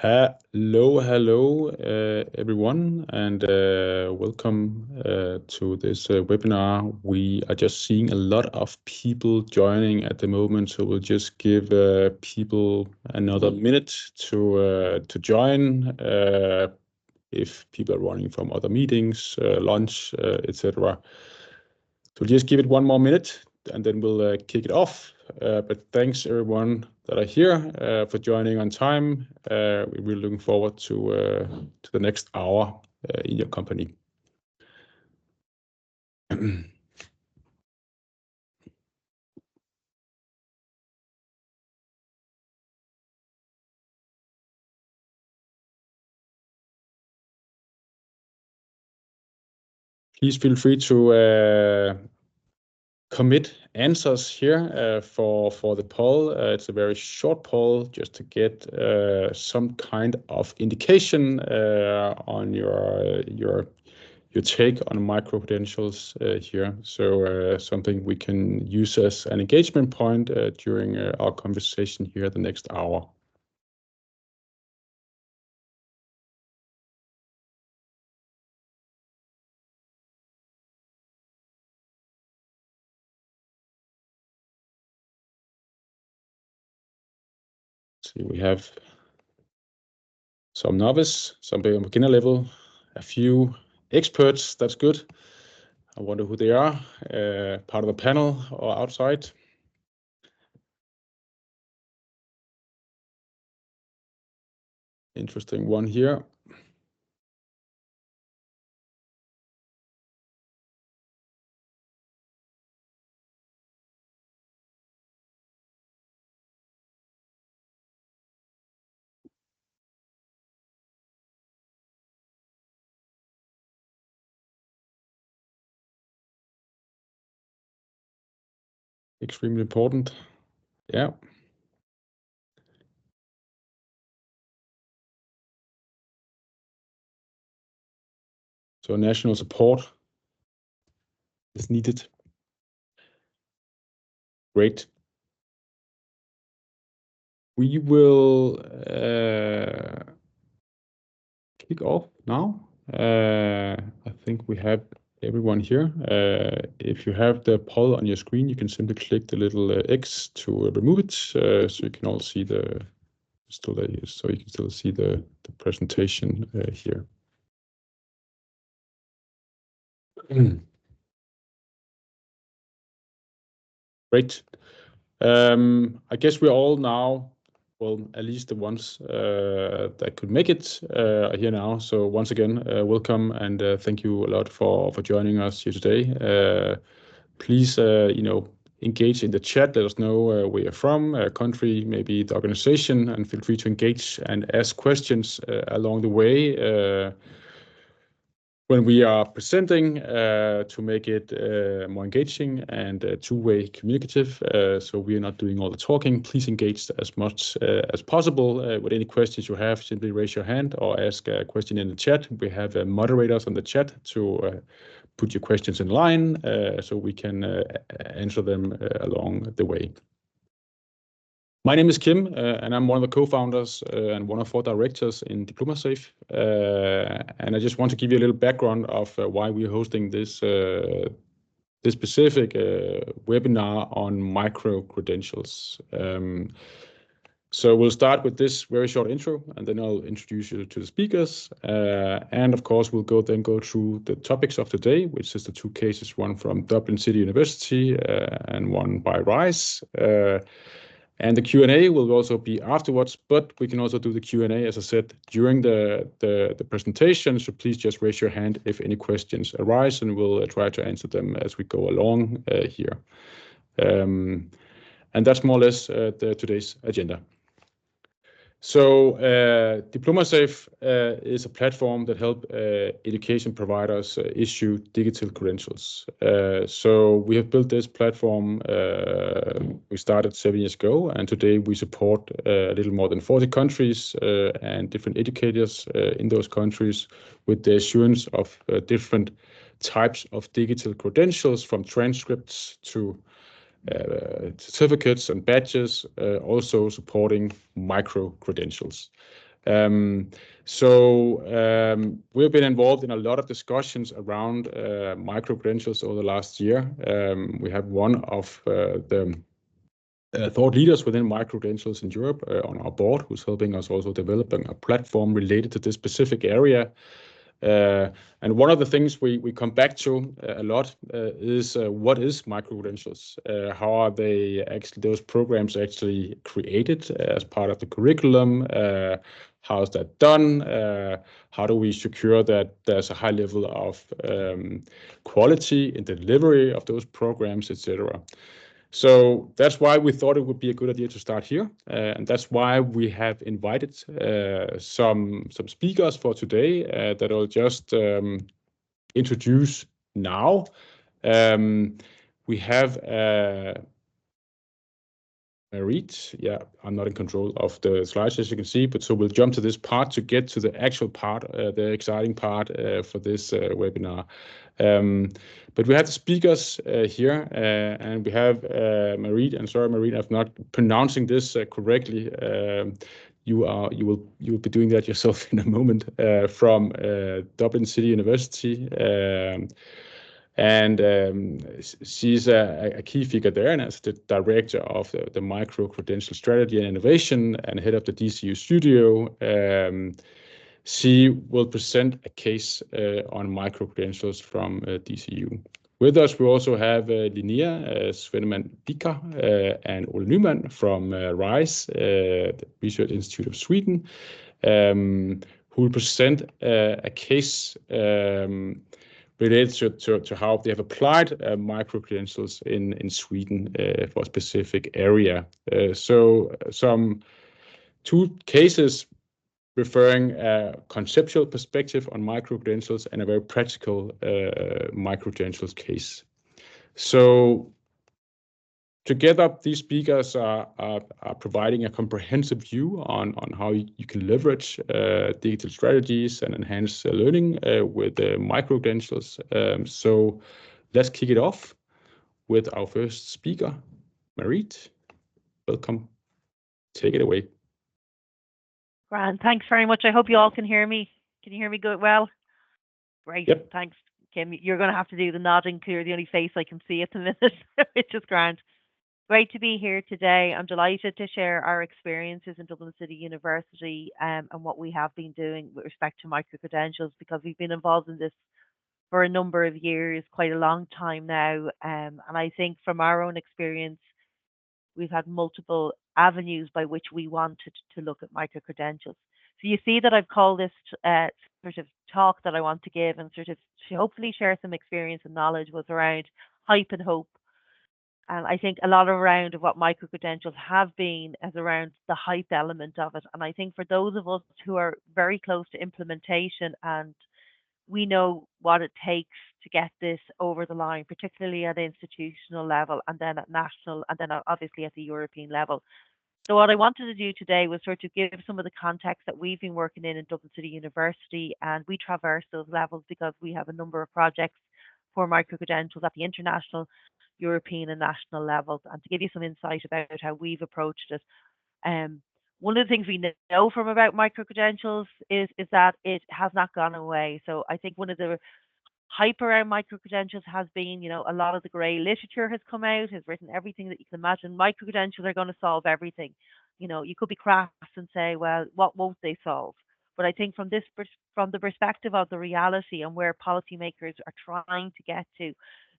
Hello, everyone, and welcome to this webinar. We are just seeing a lot of people joining at the moment, so we'll just give people another minute to join. If people are running from other meetings, lunch, etc. So just give it one more minute, and then we'll kick it off. But thanks everyone that are here for joining on time. We're really looking forward to the next hour in your company. Please feel free to commit answers here for the poll. It's a very short poll just to get some kind of indication on your take on MicroCredentials here. So something we can use as an engagement point during our conversation here the next hour. See, we have some novice, some beginner level, a few experts. That's good. I wonder who they are, part of the panel or outside. Interesting one here. Extremely important. Yeah. So national support is needed. Great. We will kick off now. I think we have everyone here. If you have the poll on your screen, you can simply click the little X to remove it, so you can all see the so you can still see the presentation here. Great. I guess we're all now, well, at least the ones that could make it are here now. So once again, welcome and thank you a lot for joining us here today. Please, engage in the chat. Let us know where you're from, country, maybe the organization, and feel free to engage and ask questions along the way when we are presenting to make it more engaging and two-way communicative. So we are not doing all the talking. Please engage as much as possible. With any questions you have, simply raise your hand or ask a question in the chat. We have moderators on the chat to put your questions in line so we can answer them along the way. My name is Kim, and I'm one of the co-founders and one of 4 directors in DiplomaSafe. And I just want to give you a little background of why we're hosting this specific webinar on MicroCredentials. So we'll start with this very short intro, and then I'll introduce you to the speakers. And of course, we'll go through the topics of today, which is the 2 cases, one from Dublin City University and one by RISE. And the Q&A will also be afterwards, but we can also do the Q&A, as I said, during the presentation. So please just raise your hand if any questions arise, and we'll try to answer them as we go along here. And that's more or less today's agenda. So DiplomaSafe is a platform that helps education providers issue digital credentials. So we have built this platform. We started 7 years ago, and today we support a little more than 40 countries and different educators in those countries with the assurance of different types of digital credentials, from transcripts to certificates and badges, also supporting MicroCredentials. We've been involved in a lot of discussions around micro-credentials over the last year. We have one of the thought leaders within micro-credentials in Europe on our board, who's helping us also developing a platform related to this specific area. And one of the things we come back to a lot is what is micro-credentials? How are they actually, those programs actually created as part of the curriculum? How is that done? How do we secure that there's a high level of quality in the delivery of those programs, etc.? So that's why we thought it would be a good idea to start here, and that's why we have invited some speakers for today that I'll just introduce now. We have Marit. Yeah, I'm not in control of the slides, as you can see, but so we'll jump to this part to get to the actual part, the exciting part for this webinar. But we have the speakers here, and we have Marit. And sorry, Marit, I'm not pronouncing this correctly. You will be doing that yourself in a moment, from Dublin City University. And she's a key figure there, and as the director of the micro-credential strategy and innovation and head of the DCU studio. She will present a case on micro-credentials from DCU. With us, we also have Linnea Svennemann-Dicker and Ole Nyman from RISE, the Research Institute of Sweden, who will present a case related to how they have applied micro-credentials in Sweden for a specific area. So some two cases referring a conceptual perspective on micro-credentials and a very practical micro-credentials case. So together, these speakers are providing a comprehensive view on how you can leverage digital strategies and enhance learning with micro-credentials. So let's kick it off with our first speaker, Marit. Welcome. Take it away. Grand. Thanks very much. I hope you all can hear me. Can you hear me good? Well, great. Yep. Thanks, Kim. You're going to have to do the nodding because you're the only face I can see at the minute, which is grand. Great to be here today. I'm delighted to share our experiences in Dublin City University and what we have been doing with respect to micro-credentials, because we've been involved in this for a number of years, quite a long time now. And I think from our own experience, we've had multiple avenues by which we wanted to look at micro-credentials. So you see that I've called this sort of talk that I want to give and sort of hopefully share some experience and knowledge was around hype and hope. And I think a lot around of what micro-credentials have been is around the hype element of it. And I think for those of us who are very close to implementation and we know what it takes to get this over the line, particularly at the institutional level and then at national and then obviously at the European level. So what I wanted to do today was sort of give some of the context that we've been working in Dublin City University, and we traverse those levels because we have a number of projects for micro-credentials at the international, European and national levels, and to give you some insight about how we've approached it. One of the things we know from about micro-credentials is that it has not gone away. So I think one of the hype around micro-credentials has been, a lot of the grey literature has come out, has written everything that you can imagine. Micro-credentials are going to solve everything. You could be crass and say, well, what won't they solve? But I think from the perspective of the reality and where policymakers are trying to get to,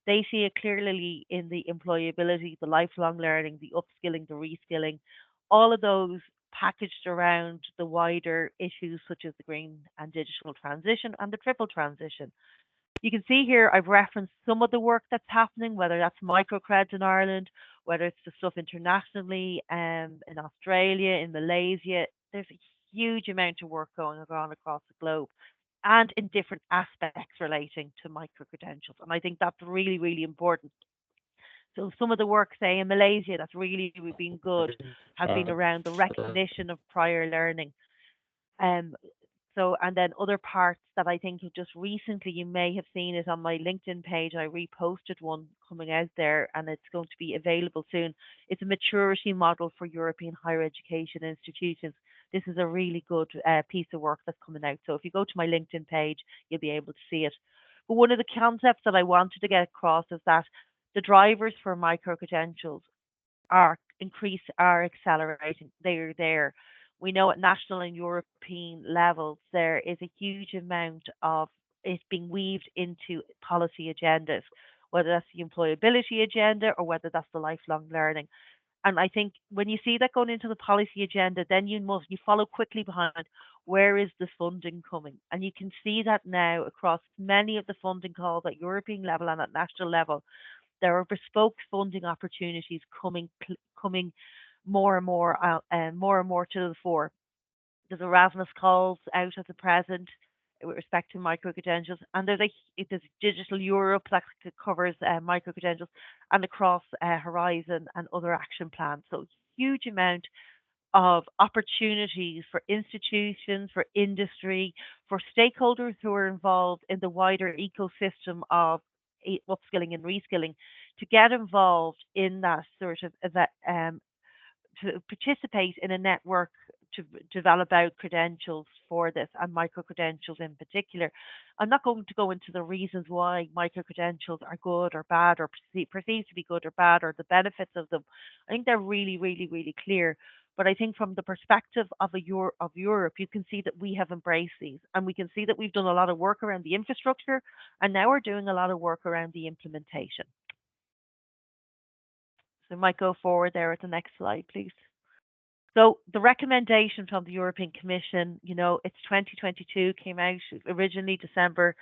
they see it clearly in the employability, the lifelong learning, the upskilling, the reskilling, all of those packaged around the wider issues such as the green and digital transition and the triple transition. You can see here I've referenced some of the work that's happening, whether that's microcreds in Ireland, whether it's the stuff internationally, in Australia, in Malaysia. There's a huge amount of work going on across the globe and in different aspects relating to micro-credentials. And I think that's really, really important. So some of the work, say, in Malaysia, that's really been good, has been around the recognition of prior learning. So, and then other parts that I think just recently you may have seen it on my LinkedIn page. I reposted one coming out there and it's going to be available soon. It's a maturity model for European higher education institutions. This is a really good piece of work that's coming out. So if you go to my LinkedIn page, you'll be able to see it. But one of the concepts that I wanted to get across is that the drivers for micro credentials are accelerating. They're there. We know at national and European levels there is a huge amount of it being weaved into policy agendas, whether that's the employability agenda or whether that's the lifelong learning. And I think when you see that going into the policy agenda, then you follow quickly behind where is the funding coming, and you can see that now across many of the funding calls at European level and at national level there are bespoke funding opportunities coming more and more to the fore. There's Erasmus calls out at the present with respect to micro-credentials, and there's Digital Europe that covers micro-credentials and across Horizon and other action plans. So huge amount of opportunities for institutions, for industry, for stakeholders who are involved in the wider ecosystem of upskilling and reskilling to get involved in that sort of event, to participate in a network to develop out credentials for this and micro credentials in particular. I'm not going to go into the reasons why micro credentials are good or bad or perceived to be good or bad or the benefits of them. I think they're really, really, really clear. But I think from the perspective of Europe, you can see that we have embraced these, and we can see that we've done a lot of work around the infrastructure, and now we're doing a lot of work around the implementation. So I might go forward there at the next slide, please. So the recommendation from the European Commission, it's 2022, came out originally December.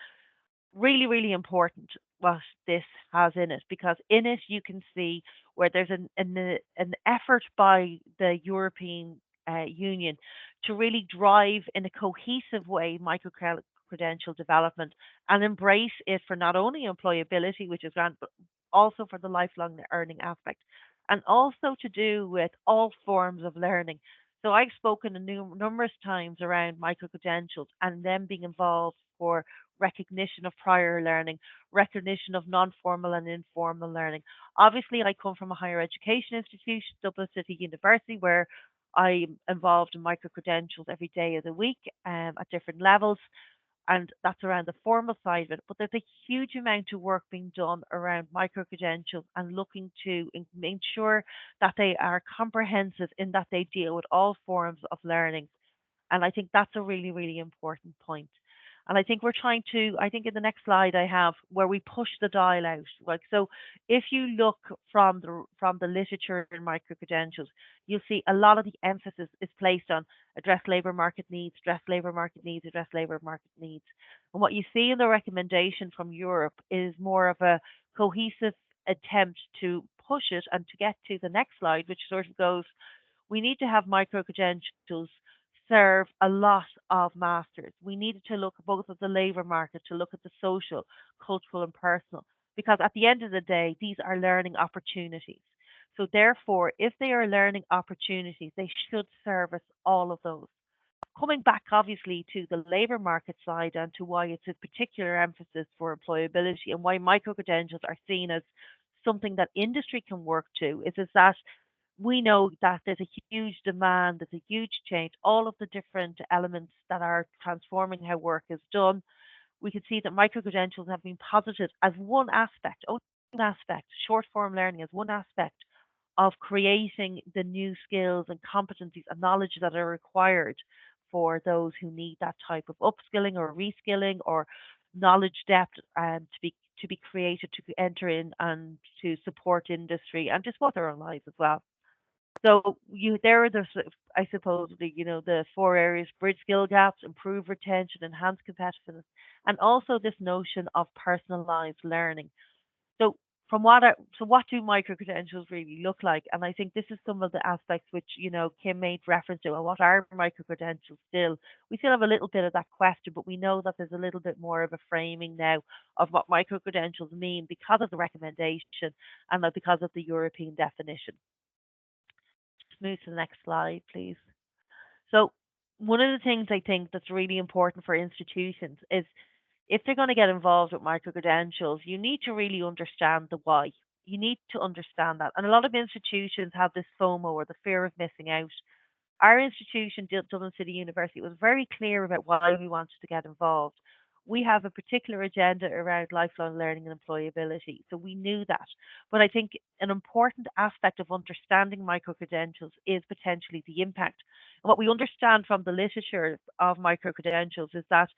Really, really important what this has in it, because in it you can see where there's an effort by the European Union to really drive in a cohesive way micro credential development and embrace it for not only employability, which is grand, but also for the lifelong learning aspect, and also to do with all forms of learning. So I've spoken numerous times around micro credentials and them being involved for recognition of prior learning, recognition of non-formal and informal learning. Obviously, I come from a higher education institution, Dublin City University, where I'm involved in micro credentials every day of the week at different levels, and that's around the formal side of it. But there's a huge amount of work being done around micro credentials and looking to ensure that they are comprehensive in that they deal with all forms of learning. And I think that's a really, really important point. And I think we're trying to, I think in the next slide I have where we push the dial out. Like, so if you look from the literature in micro credentials, you'll see a lot of the emphasis is placed on address labour market needs, address labour market needs, address labour market needs. And what you see in the recommendation from Europe is more of a cohesive attempt to push it and to get to the next slide, which sort of goes, we need to have micro credentials serve a lot of masters. We needed to look both at the labour market, to look at the social, cultural, and personal, because at the end of the day, these are learning opportunities. So, therefore, if they are learning opportunities, they should service all of those. Coming back, obviously, to the labour market side and to why it's a particular emphasis for employability and why micro credentials are seen as something that industry can work to is that we know that there's a huge demand, there's a huge change, all of the different elements that are transforming how work is done. We can see that micro credentials have been posited as one aspect, only one aspect, short form learning as one aspect of creating the new skills and competencies and knowledge that are required for those who need that type of upskilling or reskilling or knowledge depth and to be created to enter in and to support industry and to support their own lives as well. So there are I suppose the four areas: bridge skill gaps, improve retention, enhance competitiveness, and also this notion of personalized learning. So what do micro credentials really look like? And I think this is some of the aspects which Kim made reference to. And what are micro credentials still? We still have a little bit of that question, but we know that there's a little bit more of a framing now of what micro credentials mean because of the recommendation and because of the European definition. Move to the next slide, please. So one of the things I think that's really important for institutions is if they're going to get involved with micro credentials, you need to really understand the why. You need to understand that. And a lot of institutions have this FOMO or the fear of missing out. Our institution, Dublin City University, was very clear about why we wanted to get involved. We have a particular agenda around lifelong learning and employability, so we knew that. But I think an important aspect of understanding micro credentials is potentially the impact. And what we understand from the literature of micro credentials is that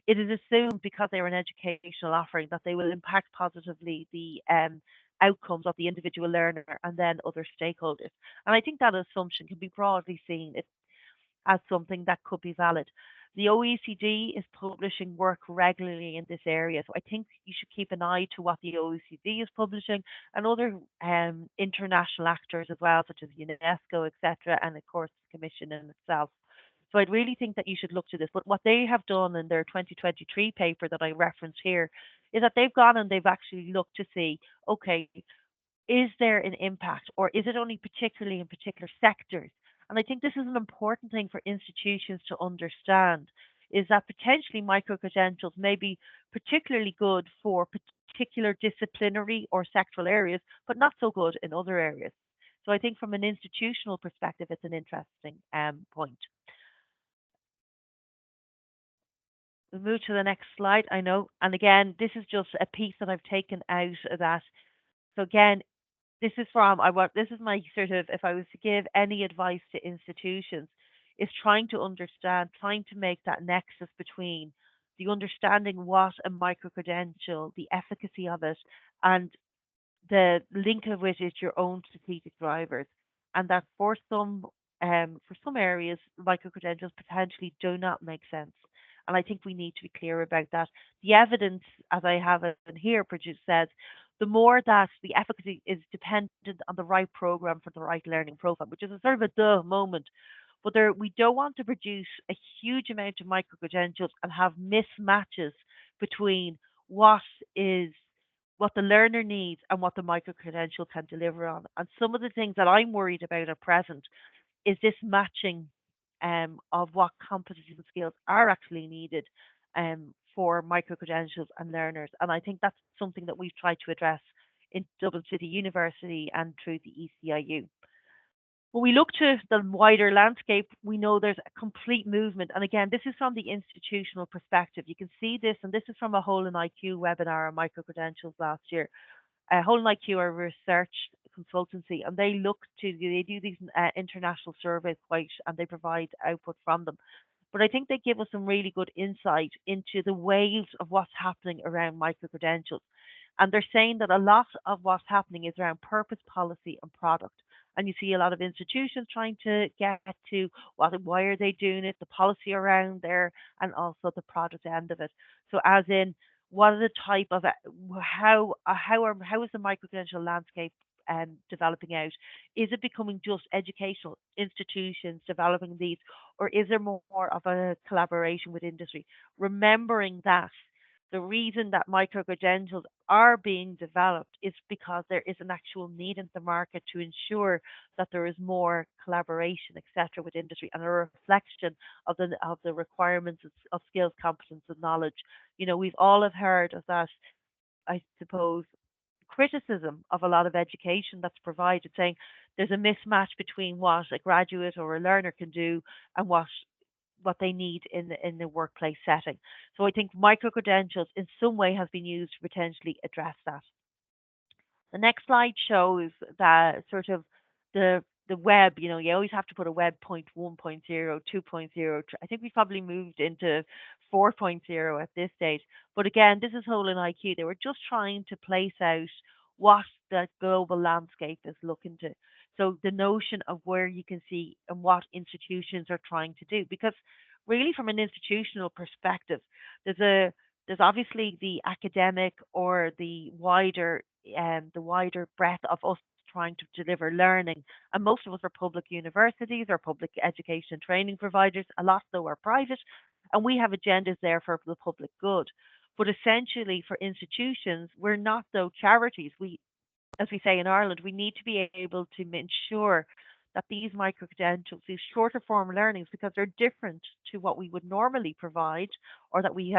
it is assumed because they are an educational offering that they will impact positively the outcomes of the individual learner and then other stakeholders. And I think that assumption can be broadly seen as something that could be valid. The OECD is publishing work regularly in this area, so I think you should keep an eye to what the OECD is publishing and other international actors as well, such as UNESCO, etc., and of course the Commission in itself. So I'd really think that you should look to this. But what they have done in their 2023 paper that I referenced here is that they've gone and they've actually looked to see, okay, is there an impact or is it only particularly in particular sectors? And I think this is an important thing for institutions to understand is that potentially micro credentials may be particularly good for particular disciplinary or sectoral areas, but not so good in other areas. So I think from an institutional perspective, it's an interesting point. We'll move to the next slide, I know. And again, this is just a piece that I've taken out of that. So again, this is from I want this is my sort of if I was to give any advice to institutions, is trying to understand, trying to make that nexus between the understanding what a micro credential, the efficacy of it, and the link of it is your own strategic drivers, and that for some areas micro credentials potentially do not make sense. And I think we need to be clear about that. The evidence, as I have it in here, produced says the more that the efficacy is dependent on the right program for the right learning profile, which is a sort of a duh moment. But there, we don't want to produce a huge amount of micro credentials and have mismatches between what is what the learner needs and what the micro credential can deliver on. And some of the things that I'm worried about at present is this matching of what competencies and skills are actually needed for micro credentials and learners. And I think that's something that we've tried to address in Dublin City University and through the ECIU. When we look to the wider landscape, we know there's a complete movement. And again, this is from the institutional perspective. You can see this, and this is from a Whole in IQ webinar on micro credentials last year. Whole in IQ are a research consultancy, and they do these international surveys quite, and they provide output from them. But I think they give us some really good insight into the waves of what's happening around micro credentials. And they're saying that a lot of what's happening is around purpose, policy, and product. And you see a lot of institutions trying to get to why are they doing it, the policy around there, and also the product end of it. So, as in, what are the type of how is the microcredential landscape developing out? Is it becoming just educational institutions developing these, or is there more of a collaboration with industry? Remembering that the reason that micro credentials are being developed is because there is an actual need in the market to ensure that there is more collaboration, etc., with industry and a reflection of the requirements of skills, competence, and knowledge. You know, we've all have heard of that, I suppose, criticism of a lot of education that's provided, saying there's a mismatch between what a graduate or a learner can do and what they need in the workplace setting. So I think micro credentials in some way has been used to potentially address that. The next slide shows that sort of the web, you know, you always have to put a web 1.0, 2.0. I think we've probably moved into 4.0 at this stage. But again, this is Whole in IQ. They were just trying to place out what the global landscape is looking to. So the notion of where you can see and what institutions are trying to do. Because really from an institutional perspective, there's obviously the academic or the wider breadth of us trying to deliver learning. And most of us are public universities or public education and training providers. A lot, though, are private. And we have agendas there for the public good. But essentially, for institutions, we're not, though, charities. As we say in Ireland, we need to be able to ensure that these micro-credentials, these shorter form learnings, because they're different to what we would normally provide, or that we've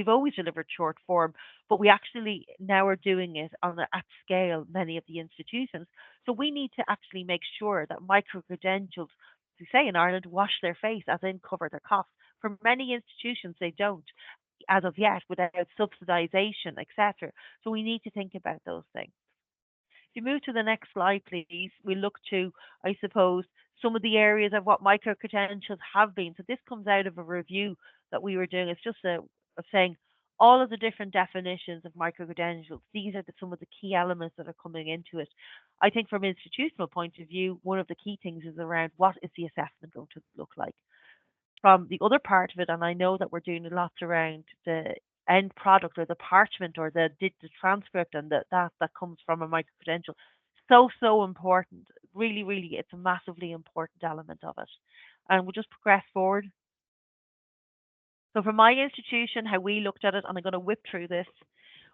always delivered short form, but we actually now are doing it at scale, many of the institutions. So we need to actually make sure that micro-credentials, to say in Ireland, wash their face, as in cover their costs. For many institutions, they don't, as of yet, without subsidisation, etc. So we need to think about those things. If you move to the next slide, please, we look to, I suppose, some of the areas of what micro-credentials have been. So this comes out of a review that we were doing. It's just saying all of the different definitions of micro-credentials. These are some of the key elements that are coming into it. I think from an institutional point of view, one of the key things is around what is the assessment going to look like. From the other part of it, and I know that we're doing lots around the end product or the parchment or the transcript and that comes from a micro credential. So important. Really, really, it's a massively important element of it. And we'll just progress forward. So for my institution, how we looked at it, and I'm going to whip through this,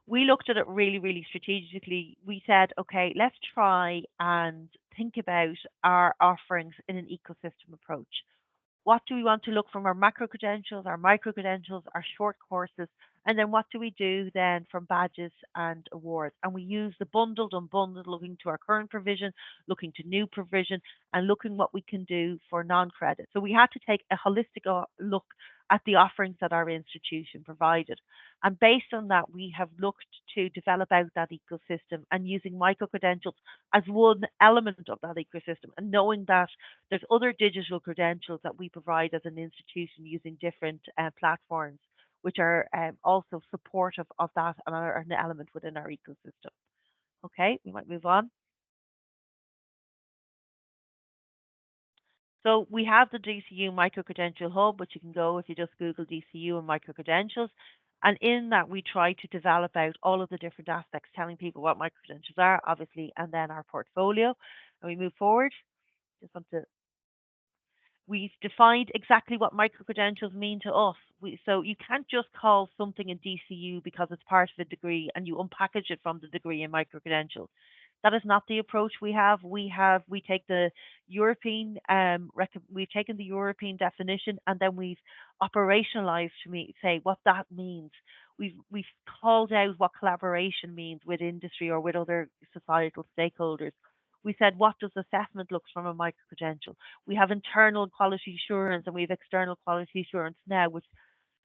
we looked at it really, really strategically. We said, okay, let's try and think about our offerings in an ecosystem approach. What do we want to look from our macro credentials, our micro credentials, our short courses, and then what do we do then from badges and awards? And we use the bundled and bundled, looking to our current provision, looking to new provision, and looking what we can do for non-credit. So we had to take a holistic look at the offerings that our institution provided. And based on that, we have looked to develop out that ecosystem and using micro credentials as one element of that ecosystem, and knowing that there's other digital credentials that we provide as an institution using different platforms, which are also supportive of that and are an element within our ecosystem. Okay, we might move on. So we have the DCU Micro-Credential Hub, which you can go if you just Google DCU and micro-credentials. And in that, we try to develop out all of the different aspects, telling people what micro-credentials are, obviously, and then our portfolio. And we move forward. Just want to We've defined exactly what micro-credentials mean to us. So you can't just call something a DCU because it's part of a degree and you unpackage it from the degree in micro-credentials. That is not the approach we have. We take the European we've taken the European definition, and then we've operationalized to say what that means. We've called out what collaboration means with industry or with other societal stakeholders. We said, what does assessment look from a micro credential? We have internal quality assurance and we have external quality assurance now, which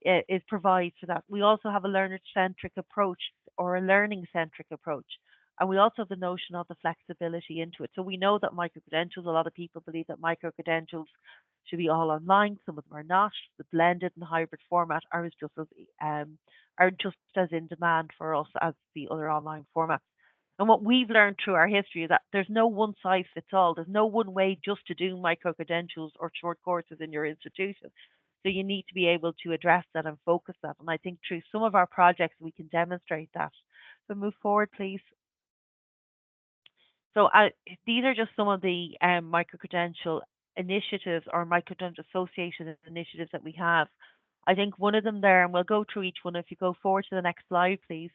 is provides for that. We also have a learner-centric approach or a learning-centric approach. And we also have the notion of the flexibility into it. So we know that micro-credentials, a lot of people believe that micro-credentials should be all online. Some of them are not. The blended and hybrid format are just as in demand for us as the other online formats. And what we've learned through our history is that there's no one size fits all. There's no one way just to do micro-credentials or short courses in your institution. So you need to be able to address that and focus that. And I think through some of our projects, we can demonstrate that. So move forward, please. So these are just some of the micro-credential initiatives or micro-credential association initiatives that we have. I think one of them there, and we'll go through each one. If you go forward to the next slide, please.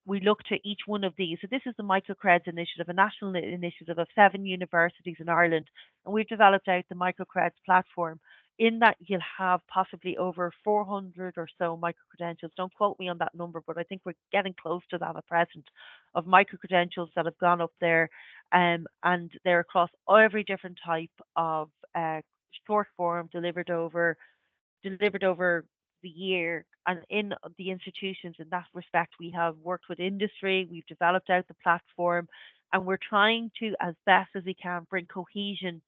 We look to each one of these. So this is the MicroCreds initiative, a national initiative of 7 universities in Ireland, and we've developed out the MicroCreds platform. In that, you'll have possibly over 400 or so micro-credentials. Don't quote me on that number, but I think we're getting close to that at present, of micro-credentials that have gone up there, and they're across every different type of short form delivered over the year. And in the institutions, in that respect, we have worked with industry, we've developed out the platform, and we're trying to, as best as we can, bring cohesion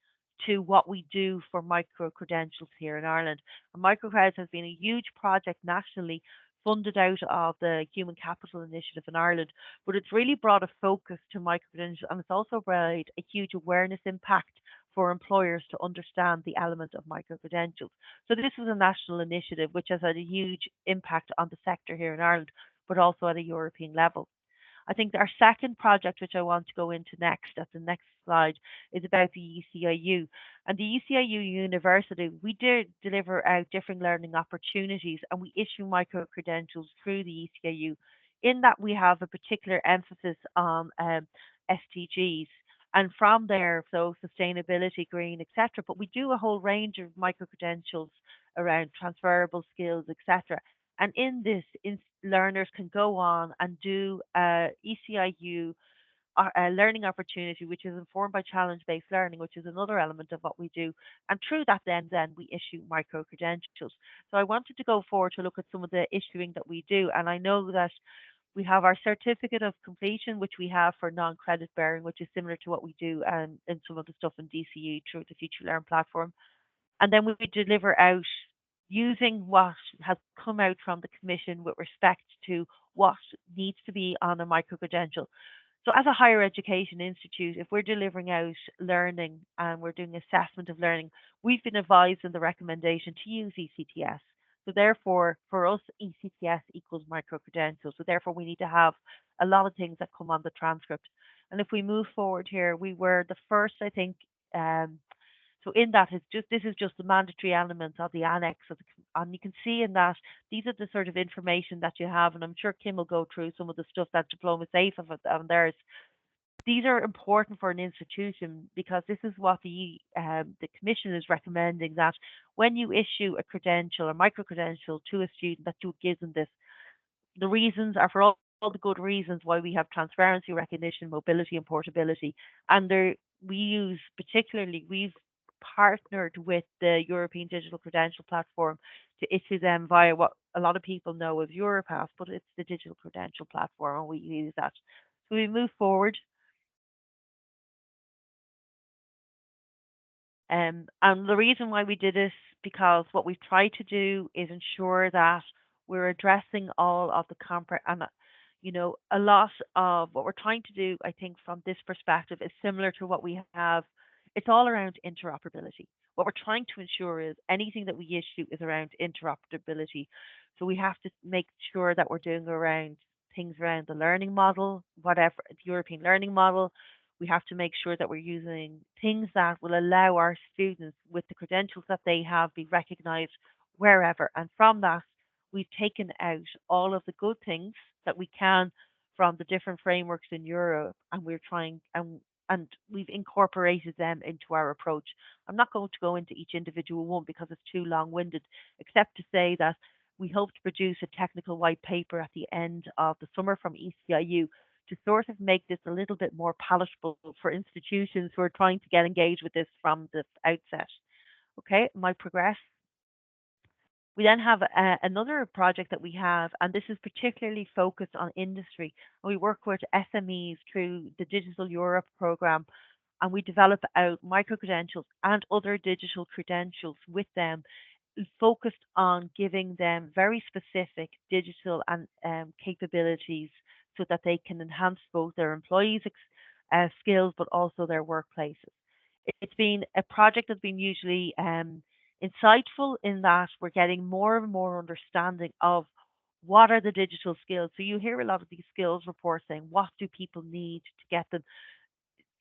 to what we do for micro credentials here in Ireland. And MicroCreds has been a huge project nationally funded out of the Human Capital Initiative in Ireland, but it's really brought a focus to micro credentials, and it's also brought a huge awareness impact for employers to understand the element of micro credentials. So this was a national initiative which has had a huge impact on the sector here in Ireland, but also at a European level. I think our second project, which I want to go into next, at the next slide, is about the ECIU. And the ECIU University, we did deliver out different learning opportunities, and we issue micro credentials through the ECIU. In that, we have a particular emphasis on SDGs. And from there, so sustainability, green, etc. But we do a whole range of micro credentials around transferable skills, etc. And in this, learners can go on and do ECIU a learning opportunity, which is informed by challenge-based learning, which is another element of what we do. And through that, then we issue micro credentials. So I wanted to go forward to look at some of the issuing that we do, and I know that we have our certificate of completion, which we have for non-credit bearing, which is similar to what we do in some of the stuff in DCU through the Future Learn platform. And then we deliver out using what has come out from the Commission with respect to what needs to be on a micro credential. So as a higher education institute, if we're delivering out learning and we're doing assessment of learning, we've been advised in the recommendation to use ECTS. So therefore, for us, ECTS equals micro-credentials. So therefore, we need to have a lot of things that come on the transcript. And if we move forward here, we were the first, I think, so in that, this is just the mandatory elements of the annex of and you can see in that these are the sort of information that you have, and I'm sure Kim will go through some of the stuff that Diploma Safe of it and theirs. These are important for an institution because this is what the Commission is recommending, that when you issue a credential or micro credential to a student, that you give them this. The reasons are for all the good reasons why we have transparency, recognition, mobility, and portability. And we've partnered with the European Digital Credential Platform to issue them via what a lot of people know as Europass, but it's the Digital Credential Platform, and we use that. So we move forward. And the reason why we did it, because what we've tried to do is ensure that we're addressing all of the and a lot of what we're trying to do, I think, from this perspective is similar to what we have. It's all around interoperability. What we're trying to ensure is anything that we issue is around interoperability. So we have to make sure that we're doing around things around the learning model, whatever the European learning model. We have to make sure that we're using things that will allow our students with the credentials that they have be recognized wherever. And from that, we've taken out all of the good things that we can from the different frameworks in Europe, and we're trying and we've incorporated them into our approach. I'm not going to go into each individual one because it's too long-winded, except to say that we hope to produce a technical white paper at the end of the summer from ECIU to sort of make this a little bit more palatable for institutions who are trying to get engaged with this from the outset. Okay, my progress. We then have another project that we have, and this is particularly focused on industry. We work with SMEs through the Digital Europe program, and we develop out micro credentials and other digital credentials with them, focused on giving them very specific digital and capabilities so that they can enhance both their employees' skills but also their workplaces. It's been a project that's been hugely insightful in that we're getting more and more understanding of what are the digital skills. So you hear a lot of these skills reports saying, what do people need to get them?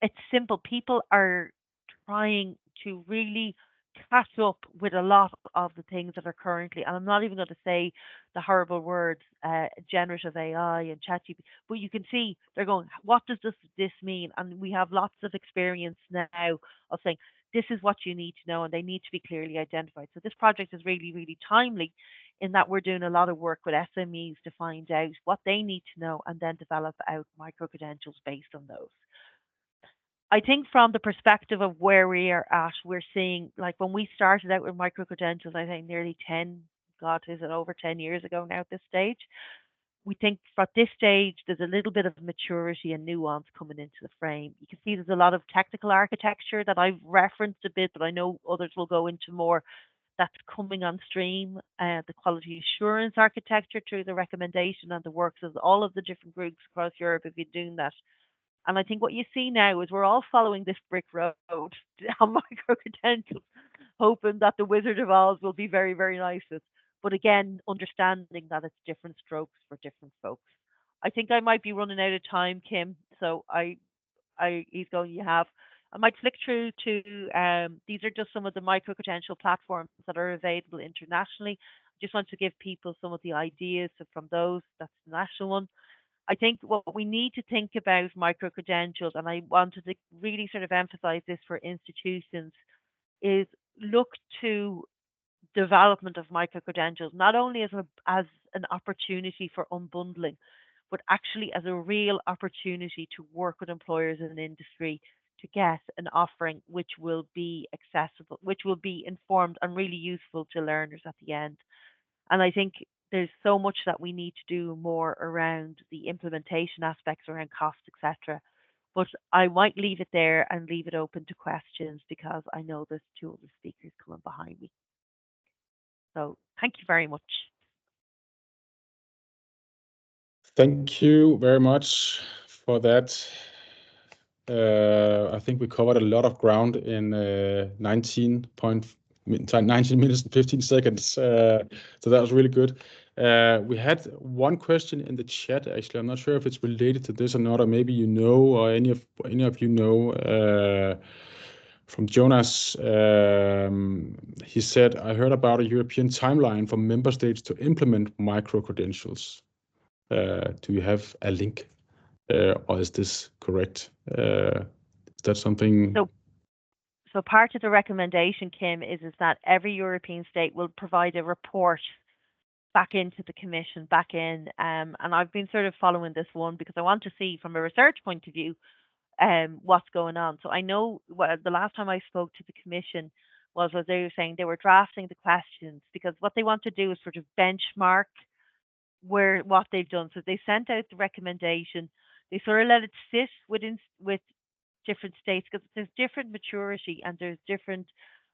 It's simple. People are trying to really catch up with a lot of the things that are currently, and I'm not even going to say the horrible words, generative AI and ChatGPT, but you can see they're going, what does this mean? And we have lots of experience now of saying, this is what you need to know, and they need to be clearly identified. So this project is really, really timely in that we're doing a lot of work with SMEs to find out what they need to know and then develop out micro credentials based on those. I think from the perspective of where we are at, we're seeing, like when we started out with micro credentials, I think nearly 10, God, is it over 10 years ago now at this stage? We think at this stage there's a little bit of maturity and nuance coming into the frame. You can see there's a lot of technical architecture that I've referenced a bit, but I know others will go into more that's coming on stream. The quality assurance architecture through the recommendation and the works of all of the different groups across Europe have been doing that. And I think what you see now is we're all following this brick road on micro credentials, hoping that the Wizard of Oz will be very, very nice. But again, understanding that it's different strokes for different folks. I think I might be running out of time, Kim. So he's going, you have. I might flick through to, these are just some of the micro credential platforms that are available internationally. I just want to give people some of the ideas from those. That's the national one. I think what we need to think about micro-credentials, and I wanted to really sort of emphasize this for institutions, is look to development of micro-credentials, not only as an opportunity for unbundling, but actually as a real opportunity to work with employers and industry to get an offering which will be accessible, which will be informed and really useful to learners at the end. And I think there's so much that we need to do more around the implementation aspects around costs, etc. But I might leave it there and leave it open to questions because I know there's two other speakers coming behind me. So thank you very much. Thank you very much for that. I think we covered a lot of ground in 19 minutes and 15 seconds. So that was really good. We had one question in the chat, actually. I'm not sure if it's related to this or not, or maybe you know, or any of you know, from Jonas. He said, I heard about a European timeline for member states to implement micro-credentials. Do you have a link? Or is this correct? Is that something? So part of the recommendation, Kim, is that every European state will provide a report back into the Commission, and I've been sort of following this one because I want to see from a research point of view what's going on. So I know the last time I spoke to the Commission was they were saying they were drafting the questions because what they want to do is sort of benchmark what they've done. So they sent out the recommendation. They sort of let it sit with different states because there's different maturity and there's different,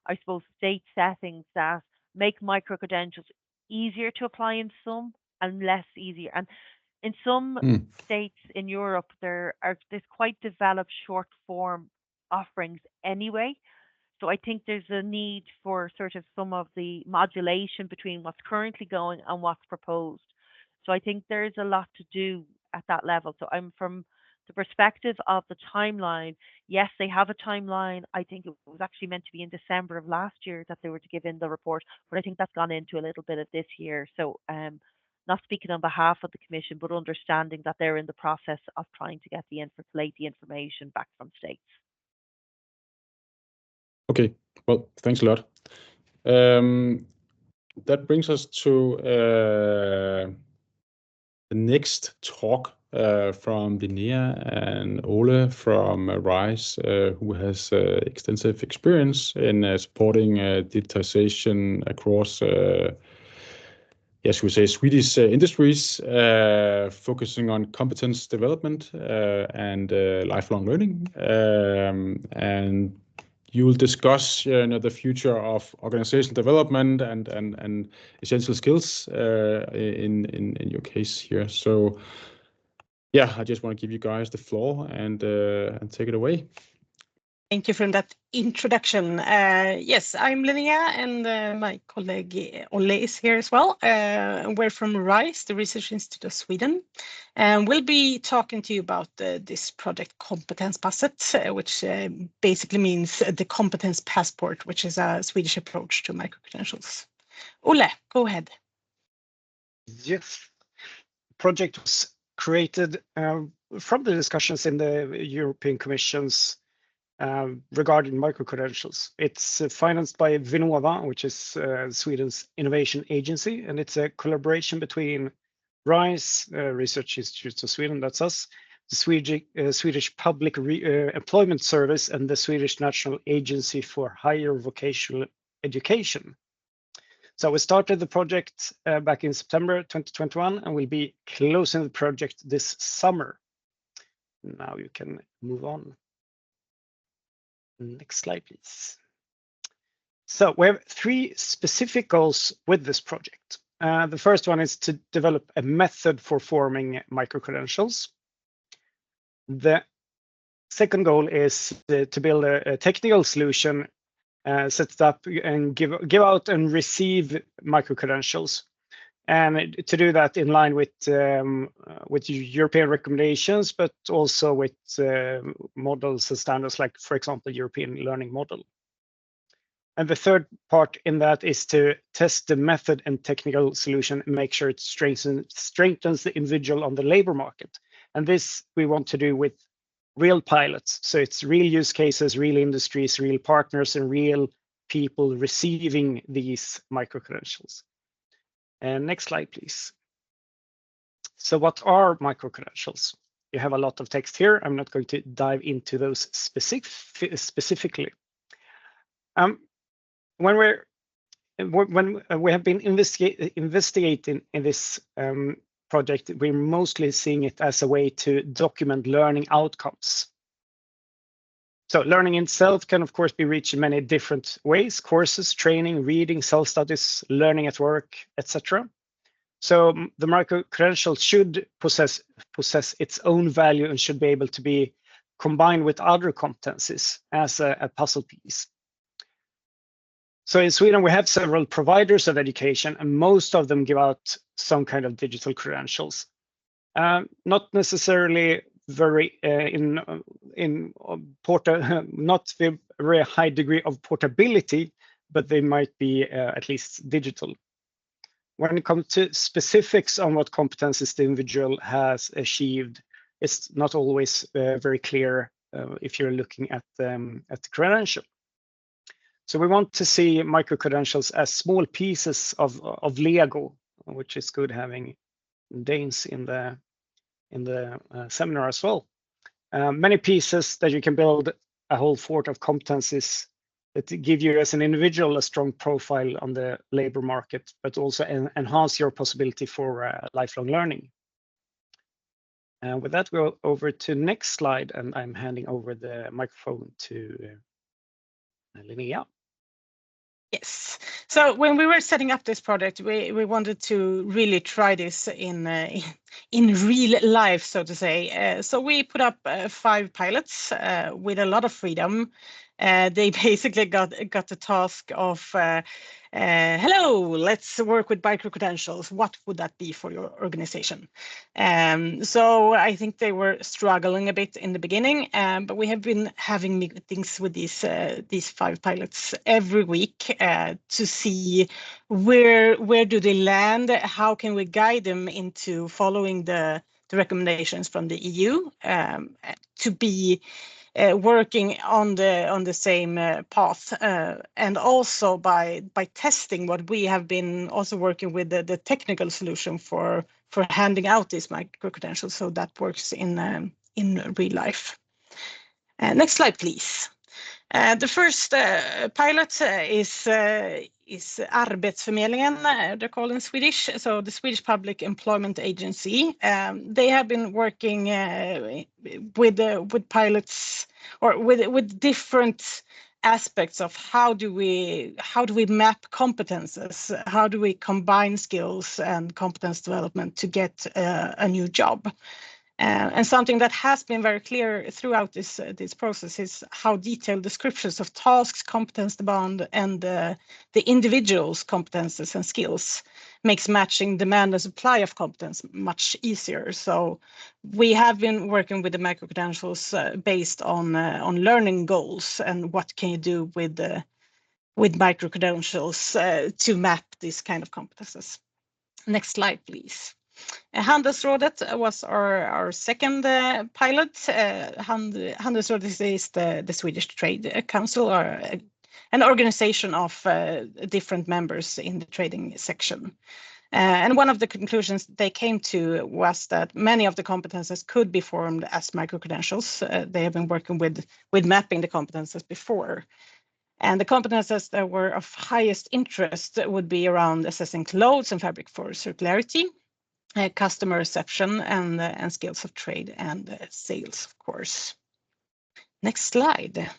I suppose, state settings that make micro-credentials easier to apply in some and less easier. And in some states in Europe, there's quite developed short form offerings anyway. So I think there's a need for sort of some of the modulation between what's currently going and what's proposed. So I think there's a lot to do at that level. So I'm from the perspective of the timeline. Yes, they have a timeline. I think it was actually meant to be in December of last year that they were to give in the report, but I think that's gone into a little bit of this year. So not speaking on behalf of the Commission, but understanding that they're in the process of trying to collate the information back from states. Okay, well, thanks a lot. That brings us to the next talk from Linnea and Ole from RISE, who has extensive experience in supporting digitization across, yes, we say Swedish industries, focusing on competence development and lifelong learning. And you will discuss the future of organizational development and essential skills in your case here. So yeah, I just want to give you guys the floor and take it away. Thank you for that introduction. Yes, I'm Linnea, and my colleague Ole is here as well. We're from RISE, the Research Institute of Sweden, and we'll be talking to you about this project Kompetenspasset, which basically means the competence passport, which is a Swedish approach to micro-credentials. Ole, go ahead. Yes, the project was created from the discussions in the European Commission's regarding micro-credentials. It's financed by Vinnova, which is Sweden's innovation agency, and it's a collaboration between RISE, Research Institutes of Sweden, that's us, the Swedish Public Employment Service, and the Swedish National Agency for Higher Vocational Education. So we started the project back in September 2021, and we'll be closing the project this summer. Now you can move on. Next slide, please. So we have 3 specific goals with this project. The first one is to develop a method for forming micro-credentials. The second goal is to build a technical solution, set up and give out and receive micro-credentials. And to do that in line with European recommendations, but also with models and standards like, for example, European Learning Model. And the third part in that is to test the method and technical solution and make sure it strengthens the individual on the labor market. And this we want to do with real pilots. So it's real use cases, real industries, real partners, and real people receiving these micro-credentials. And next slide, please. So what are micro-credentials? You have a lot of text here. I'm not going to dive into those specifically. When we have been investigating in this project, we're mostly seeing it as a way to document learning outcomes. So learning itself can, of course, be reached in many different ways: courses, training, reading, self-studies, learning at work, etc. So the micro-credential should possess its own value and should be able to be combined with other competencies as a puzzle piece. So in Sweden, we have several providers of education, and most of them give out some kind of digital credentials. Not necessarily very not a very high degree of portability, but they might be at least digital. When it comes to specifics on what competencies the individual has achieved, it's not always very clear if you're looking at the credential. So we want to see micro-credentials as small pieces of Lego, which is good having Danes in the seminar as well. Many pieces that you can build a whole fort of competencies that give you as an individual a strong profile on the labor market, but also enhance your possibility for lifelong learning. And with that, we'll go over to next slide, and I'm handing over the microphone to Linnea. Yes. So when we were setting up this project, we wanted to really try this in real life, so to say. So we put up 5 pilots with a lot of freedom. They basically got the task of, hello, let's work with micro-credentials. What would that be for your organization? So I think they were struggling a bit in the beginning, but we have been having meetings with these 5 pilots every week to see where do they land, how can we guide them into following the recommendations from the EU to be working on the same path, and also by testing what we have been also working with the technical solution for handing out these micro-credentials, so that works in real life. Next slide, please. The first pilot is Arbetsförmedlingen, they're called in Swedish, so the Swedish Public Employment Agency. They have been working with pilots or with different aspects of how do we map competences, how do we combine skills and competence development to get a new job. And something that has been very clear throughout this process is how detailed descriptions of tasks, competence demand, and the individual's competences and skills makes matching demand and supply of competence much easier. So we have been working with the micro-credentials based on learning goals and what can you do with micro-credentials to map this kind of competences. Next slide, please. Handelsrådet was our second pilot. Handelsrådet is the Swedish Trade Council, or an organization of different members in the trading section. And one of the conclusions they came to was that many of the competences could be formed as micro-credentials. They have been working with mapping the competences before. And the competences that were of highest interest would be around assessing clothes and fabric for circularity, customer reception, and skills of trade and sales, of course. Next slide.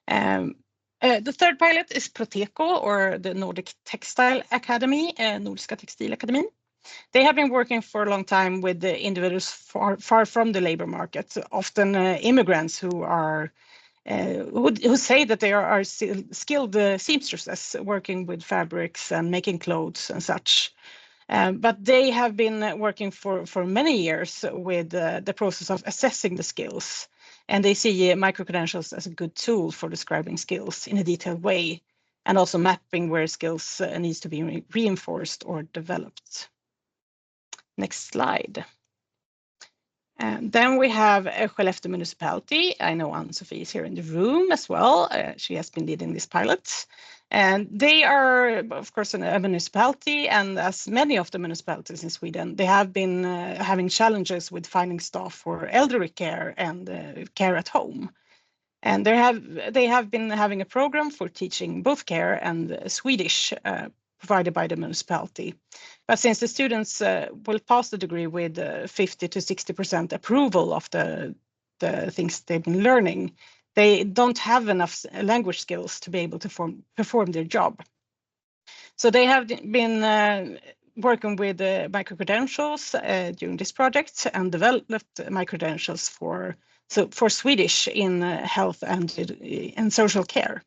The third pilot is Proteko, or the Nordic Textile Academy, Nordiska Textilakademin. They have been working for a long time with the individuals far from the labor market, often immigrants who are who say that they are skilled seamstresses working with fabrics and making clothes and such. But they have been working for many years with the process of assessing the skills, and they see micro-credentials as a good tool for describing skills in a detailed way, and also mapping where skills needs to be reinforced or developed. Next slide. And then we have Skellefteå municipality. I know Ann-Sofie is here in the room as well. She has been leading this pilot. And they are, of course, a municipality, and as many of the municipalities in Sweden, they have been having challenges with finding staff for elderly care and care at home. And they have been having a program for teaching both care and Swedish provided by the municipality. But since the students will pass the degree with 50 to 60% approval of the things they've been learning, they don't have enough language skills to be able to perform their job. So they have been working with MicroCredentials during this project and developed MicroCredentials for Swedish in health and social care.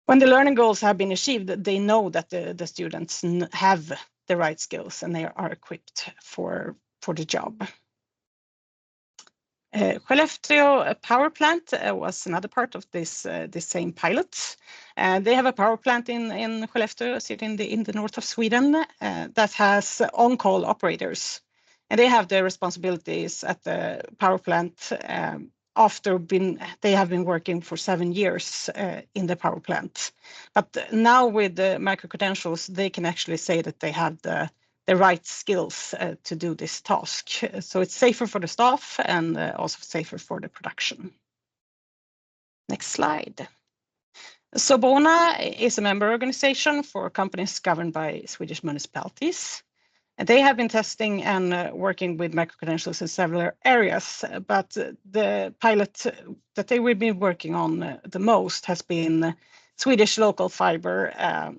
When the learning goals have been achieved, they know that the students have the right skills and they are equipped for the job. Skellefteå power plant was another part of this same pilot. They have a power plant in Skellefteå, sitting in the north of Sweden, that has on-call operators. And they have their responsibilities at the power plant after they have been working for 7 years in the power plant. But now with the MicroCredentials, they can actually say that they have the right skills to do this task. So it's safer for the staff and also safer for the production. Next slide. Sobona is a member organization for companies governed by Swedish municipalities. And they have been testing and working with MicroCredentials in several areas, but the pilot that they will be working on the most has been Swedish local fiber,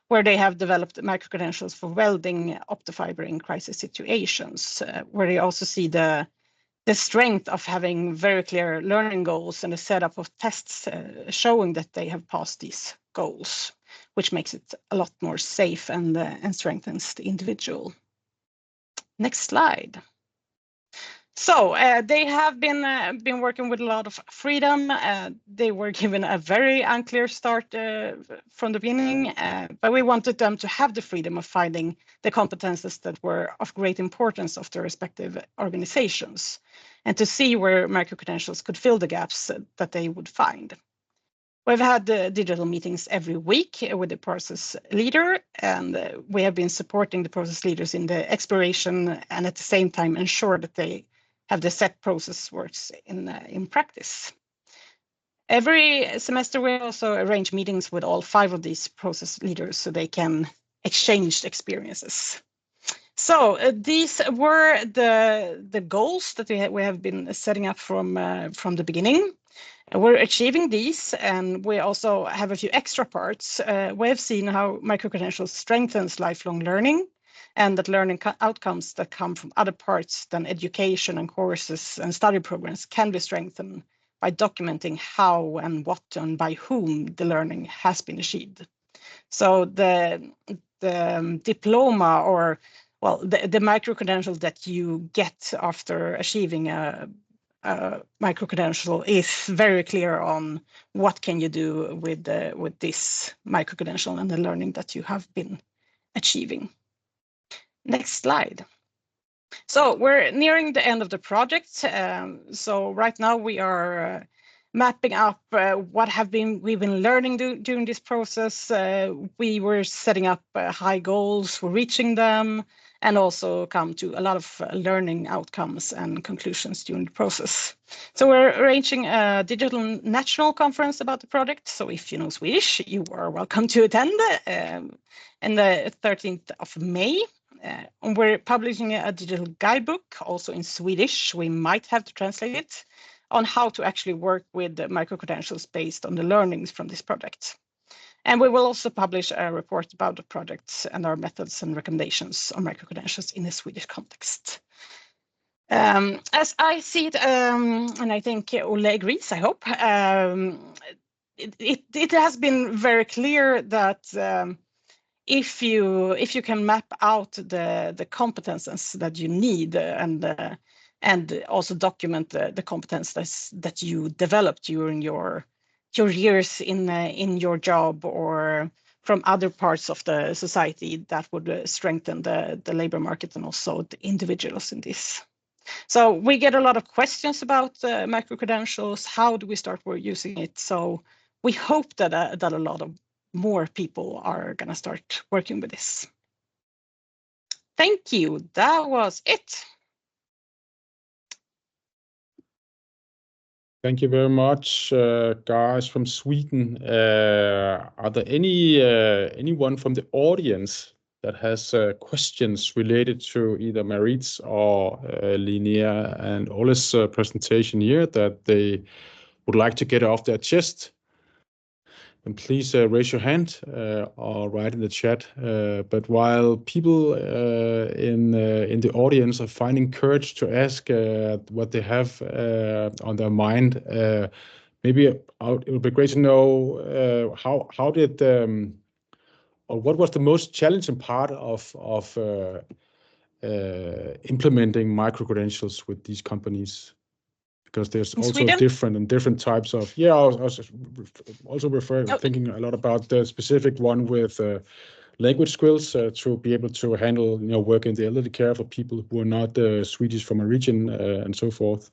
where they have developed MicroCredentials for welding optofiber in crisis situations, where they also see the strength of having very clear learning goals and a setup of tests showing that they have passed these goals, which makes it a lot more safe and strengthens the individual. Next slide. So they have been working with a lot of freedom. They were given a very unclear start from the beginning, but we wanted them to have the freedom of finding the competences that were of great importance of their respective organizations, and to see where MicroCredentials could fill the gaps that they would find. We've had digital meetings every week with the process leader, and we have been supporting the process leaders in the exploration and at the same time ensure that they have the set process works in practice. Every semester, we also arrange meetings with all 5 of these process leaders so they can exchange experiences. So these were the goals that we have been setting up from the beginning. We're achieving these, and we also have a few extra parts. We have seen how MicroCredentials strengthens lifelong learning, and that learning outcomes that come from other parts than education and courses and study programs can be strengthened by documenting how and what and by whom the learning has been achieved. So the diploma, or well, the MicroCredential that you get after achieving a MicroCredential is very clear on what can you do with this MicroCredential and the learning that you have been achieving. Next slide. So we're nearing the end of the project. So right now we are mapping up what we've been learning during this process. We were setting up high goals for reaching them, and also come to a lot of learning outcomes and conclusions during the process. So we're arranging a digital national conference about the project. So if you know Swedish, you are welcome to attend on the 13th of May. And we're publishing a digital guidebook, also in Swedish. We might have to translate it, on how to actually work with the MicroCredentials based on the learnings from this project. And we will also publish a report about the projects and our methods and recommendations on MicroCredentials in a Swedish context. As I see it, and I think Olle agrees, I hope, it has been very clear that if you can map out the competences that you need and also document the competences that you developed during your years in your job or from other parts of the society, that would strengthen the labor market and also the individuals in this. So we get a lot of questions about MicroCredentials. How do we start using it? So we hope that a lot of more people are going to start working with this. Thank you. That was it. Thank you very much, guys from Sweden. Are there anyone from the audience that has questions related to either Marit's or Linnea and Ole's presentation here that they would like to get off their chest? And please raise your hand or write in the chat. But while people in the audience are finding courage to ask what they have on their mind, maybe it would be great to know how did or what was the most challenging part of implementing micro-credentials with these companies? Because there's in also Sweden? different types of, I was also thinking a lot about the specific one with language skills to be able to handle, work in the elderly care for people who are not Swedish from a region and so forth.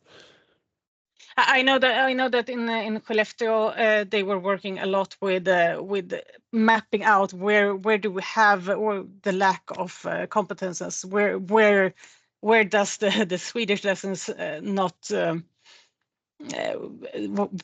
I know that in Skellefteå they were working a lot with mapping out where do we have or the lack of competences, where does the Swedish lessons not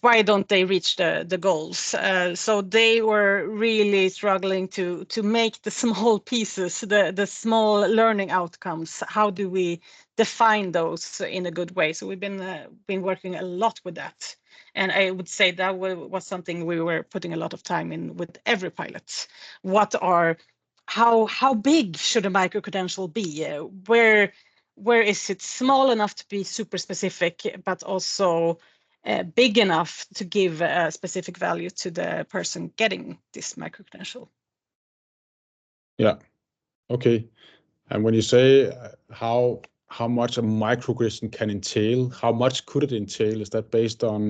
why don't they reach the goals? So they were really struggling to make the small pieces, the small learning outcomes. How do we define those in a good way? So we've been working a lot with that, and I would say that was something we were putting a lot of time in with every pilot. How big should a micro-credential be? Where is it small enough to be super specific, but also big enough to give a specific value to the person getting this micro-credential? Yeah. Okay. And when you say how much a micro-credential can entail, how much could it entail? Is that based on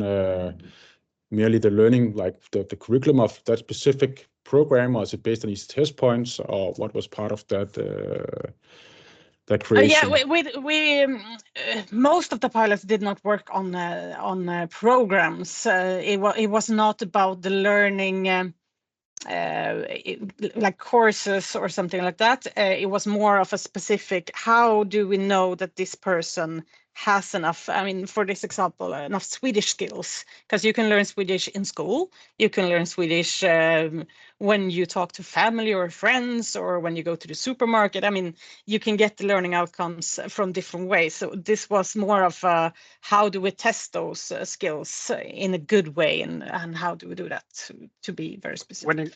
merely the learning, like the curriculum of that specific program, or is it based on these test points, or what was part of that creation? Yeah, we most of the pilots did not work on programs. It was not about the learning like courses or something like that. It was more of a specific, how do we know that this person has enough, I mean, for this example, enough Swedish skills? Because you can learn Swedish in school, you can learn Swedish when you talk to family or friends, or when you go to the supermarket. I mean, you can get the learning outcomes from different ways. So this was more of how do we test those skills in a good way, and how do we do that to be very specific?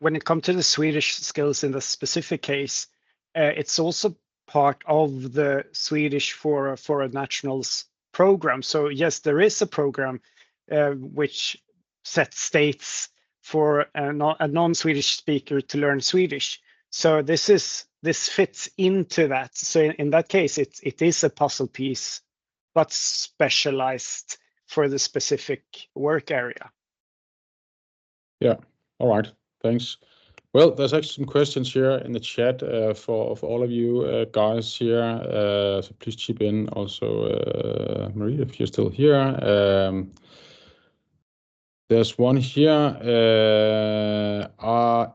When it comes to the Swedish skills in the specific case, it's also part of the Swedish for a nationals program. So yes, there is a program which sets states for a non-Swedish speaker to learn Swedish. So this fits into that. So in that case, it is a puzzle piece, but specialized for the specific work area. Yeah. All right. Thanks. Well, there's actually some questions here in the chat for all of you guys here. So please chip in also, Marie, if you're still here. There's one here. Are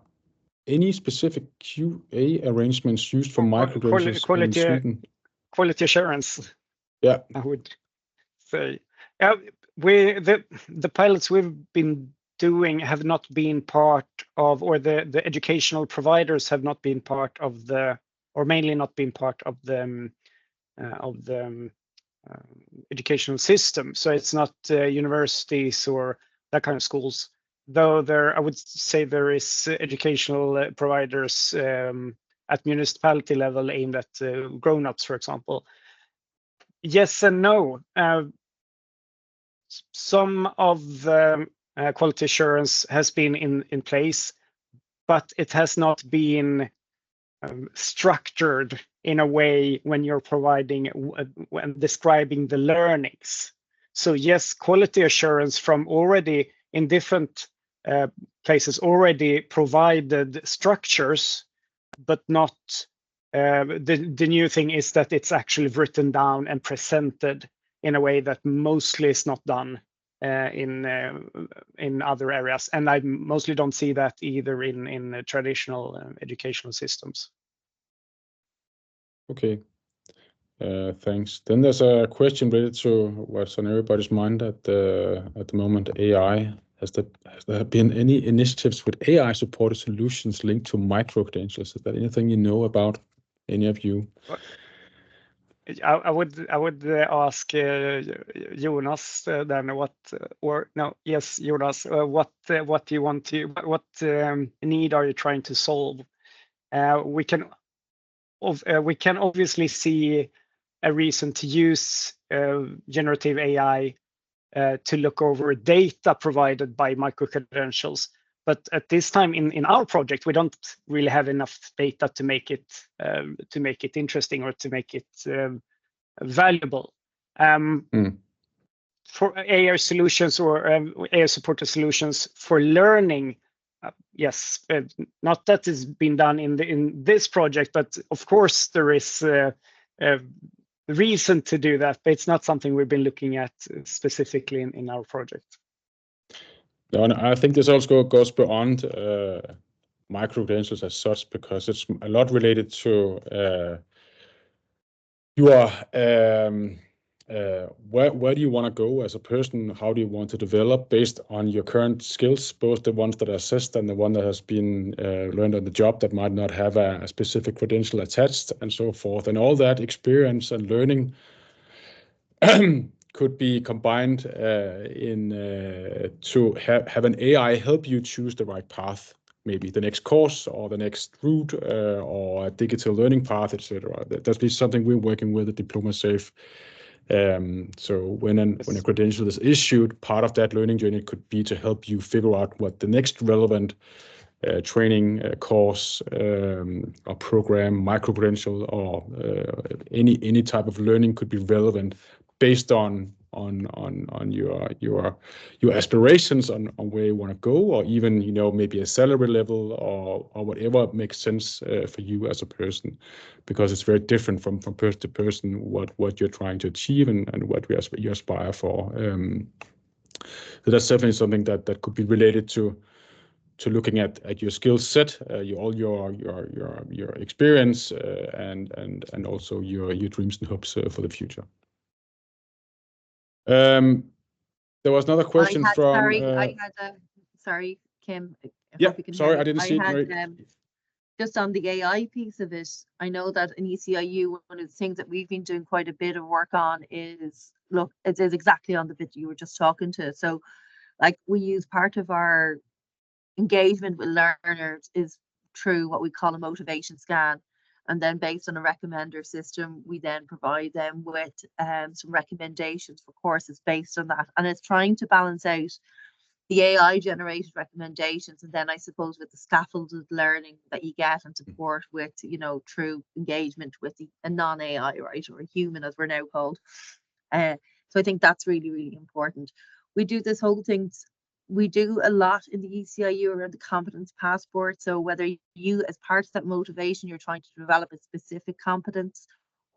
any specific QA arrangements used for micro-credentials in Sweden? Quality assurance. Yeah, I would say. The pilots we've been doing have not been part of, or the educational providers have not been part of the, or mainly not been part of the educational system. So it's not universities or that kind of schools. Though I would say there is educational providers at municipality level aimed at grown-ups, for example. Yes and no. Some of the quality assurance has been in place, but it has not been structured in a way when you're providing when describing the learnings. So yes, quality assurance from already in different places already provided structures, but not The new thing is that it's actually written down and presented in a way that mostly is not done in other areas, and I mostly don't see that either in traditional educational systems. Okay. Thanks. Then there's a question related to what's on everybody's mind at the moment, AI. Has there been any initiatives with AI-supported solutions linked to micro-credentials? Is there anything you know about, any of you? I would ask Jonas then what or no, yes, Jonas, what do you want to, what need are you trying to solve? We can obviously see a reason to use generative AI to look over data provided by micro-credentials. But at this time in our project, we don't really have enough data to make it interesting or to make it valuable. For AI solutions or AI supported solutions for learning, yes, not that has been done in this project, but of course there is reason to do that, but it's not something we've been looking at specifically in our project. No, and I think this also goes beyond micro-credentials as such, because it's a lot related to your where do you want to go as a person? How do you want to develop based on your current skills, both the ones that are assessed and the one that has been learned on the job that might not have a specific credential attached, and so forth. And all that experience and learning could be combined to have an AI help you choose the right path, maybe the next course or the next route or a digital learning path, etc. That's something we're working with at Diploma Safe. So when a credential is issued, part of that learning journey could be to help you figure out what the next relevant training course or program, micro-credential, or any type of learning could be relevant based on your aspirations, on where you want to go, or even maybe a salary level or whatever makes sense for you as a person, because it's very different from person to person what you're trying to achieve and what you aspire for. So that's definitely something that could be related to looking at your skill set, all your experience, and also your dreams and hopes for the future. There was another question from. Sorry, Kim. Yeah, sorry, I didn't see it. Just on the AI piece of it, I know that in ECIU, one of the things that we've been doing quite a bit of work on is, it is exactly on the bit you were just talking to. So, like, we use part of our engagement with learners is through what we call a motivation scan. And then based on a recommender system, we then provide them with some recommendations for courses based on that. And it's trying to balance out the AI generated recommendations, and then I suppose with the scaffolded learning that you get and support with, through engagement with a non-AI, right, or a human as we're now called. So I think that's really, really important. We do this whole thing. We do a lot in the ECIU around the competence passport. So whether you, as part of that motivation, you're trying to develop a specific competence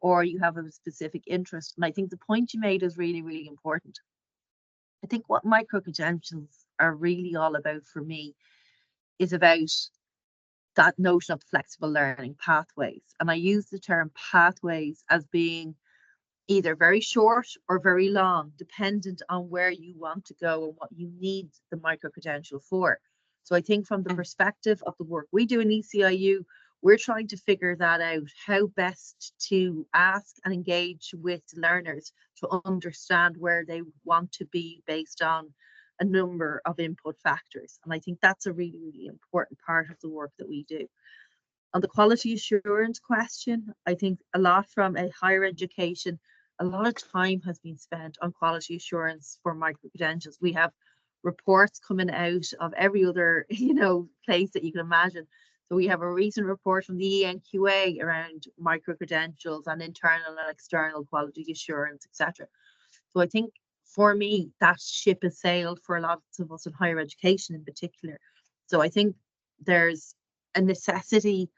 or you have a specific interest. And I think the point you made is really, really important. I think what micro-credentials are really all about for me is about that notion of flexible learning pathways. And I use the term pathways as being either very short or very long, dependent on where you want to go and what you need the micro-credential for. So I think from the perspective of the work we do in ECIU, we're trying to figure that out, how best to ask and engage with learners to understand where they want to be based on a number of input factors. And I think that's a really, really important part of the work that we do. On the quality assurance question, I think a lot from a higher education, a lot of time has been spent on quality assurance for micro-credentials. We have reports coming out of every other, place that you can imagine. So we have a recent report from the ENQA around micro-credentials and internal and external quality assurance, etc. So I think for me, that ship has sailed for a lot of us in higher education in particular. So I think there's a necessity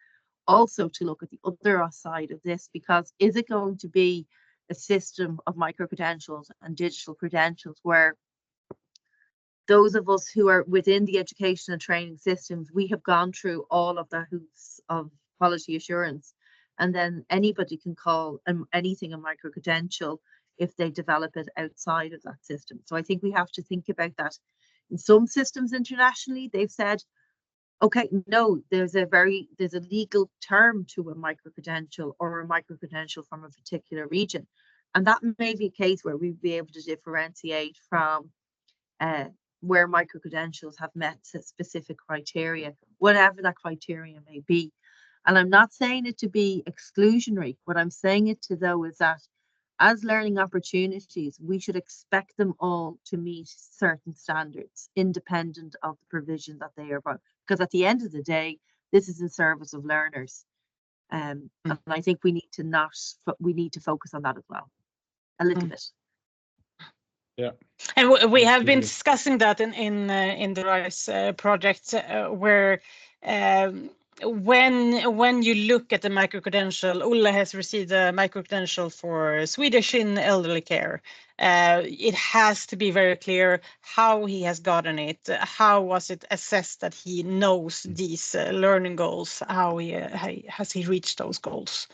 also to look at the other side of this, because is it going to be a system of micro-credentials and digital credentials where those of us who are within the education and training systems, we have gone through all of the hoops of quality assurance, and then anybody can call anything a micro-credential if they develop it outside of that system. So I think we have to think about that. In some systems internationally, they've said, okay, no, there's a legal term to a micro-credential or a micro-credential from a particular region. And that may be a case where we'd be able to differentiate from where micro-credentials have met specific criteria, whatever that criteria may be. And I'm not saying it to be exclusionary. What I'm saying it to, though, is that as learning opportunities, we should expect them all to meet certain standards, independent of the provision that they are about. Because at the end of the day, this is in service of learners. And I think we need to focus on that as well, a little bit. Yeah. And we have been discussing that in the RISE project, where when you look at the micro-credential, Olle has received a micro-credential for Swedish in elderly care. It has to be very clear how he has gotten it, how was it assessed that he knows these learning goals, how has he reached those goals.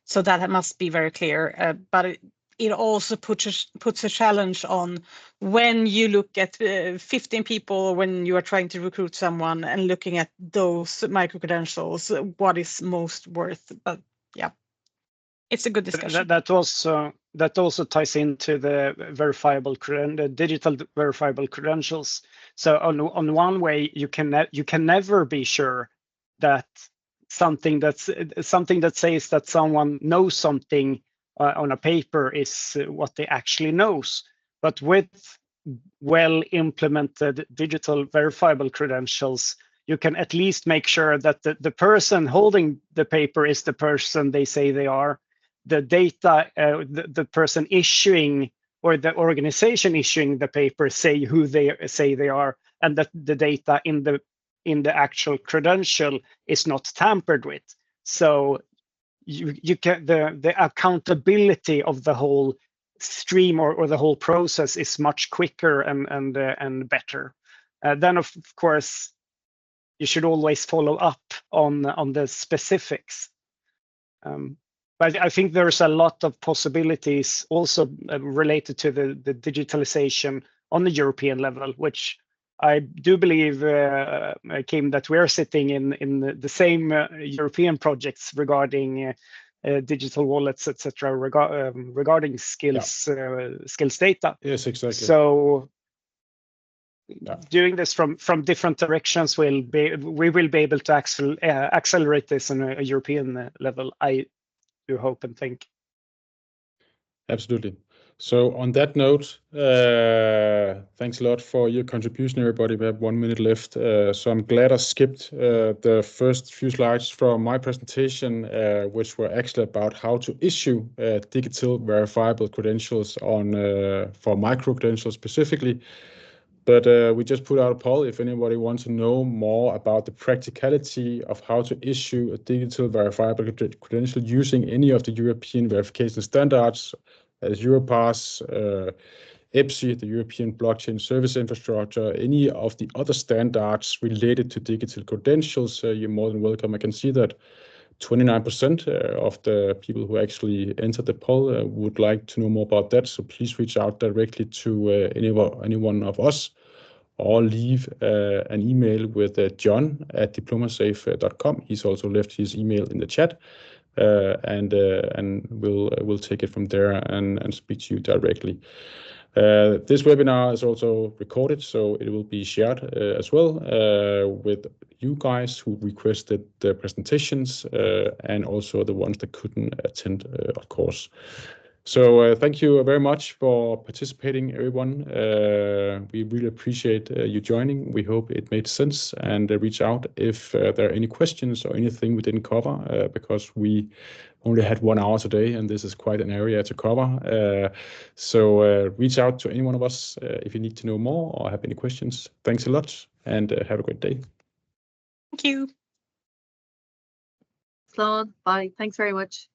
So that must be very clear, but it also puts a challenge on when you look at 15 people, when you are trying to recruit someone and looking at those micro-credentials, what is most worth. But yeah, it's a good discussion. That also ties into the digital verifiable credentials. So on one way, you can never be sure that something that says that someone knows something on a paper is what they actually knows. But with well implemented digital verifiable credentials, you can at least make sure that the person holding the paper is the person they say they are. The data, the person issuing or the organization issuing the paper say who they say they are, and that the data in the actual credential is not tampered with. So you can the accountability of the whole stream or the whole process is much quicker and better. Then of course you should always follow up on the specifics. But I think there's a lot of possibilities also related to the digitalization on the European level, which I do believe, Kim, that we're sitting in the same European projects regarding digital wallets, etc., regarding skills data. Yes, exactly. So doing this from different directions we will be able to accelerate this on a European level. I do hope and think. Absolutely. So on that note, thanks a lot for your contribution, everybody. We have 1 minute left. So I'm glad I skipped the first few slides from my presentation, which were actually about how to issue digital verifiable credentials for micro-credentials specifically. But we just put out a poll if anybody wants to know more about the practicality of how to issue a digital verifiable credential using any of the European verification standards, as Europass, EPSI, the European Blockchain Service Infrastructure, any of the other standards related to digital credentials. You're more than welcome. I can see that 29% of the people who actually entered the poll would like to know more about that. So please reach out directly to any one of us, or leave an email with John at diplomasafe.com. He's also left his email in the chat, and we'll take it from there and speak to you directly. This webinar is also recorded, so it will be shared as well with you guys who requested the presentations and also the ones that couldn't attend, of course. So thank you very much for participating, everyone. We really appreciate you joining. We hope it made sense, and reach out if there are any questions or anything we didn't cover, because we only had 1 hour today, and this is quite an area to cover. So reach out to any one of us if you need to know more or have any questions. Thanks a lot, and have a great day. Thank you. on. Bye. Thanks very much.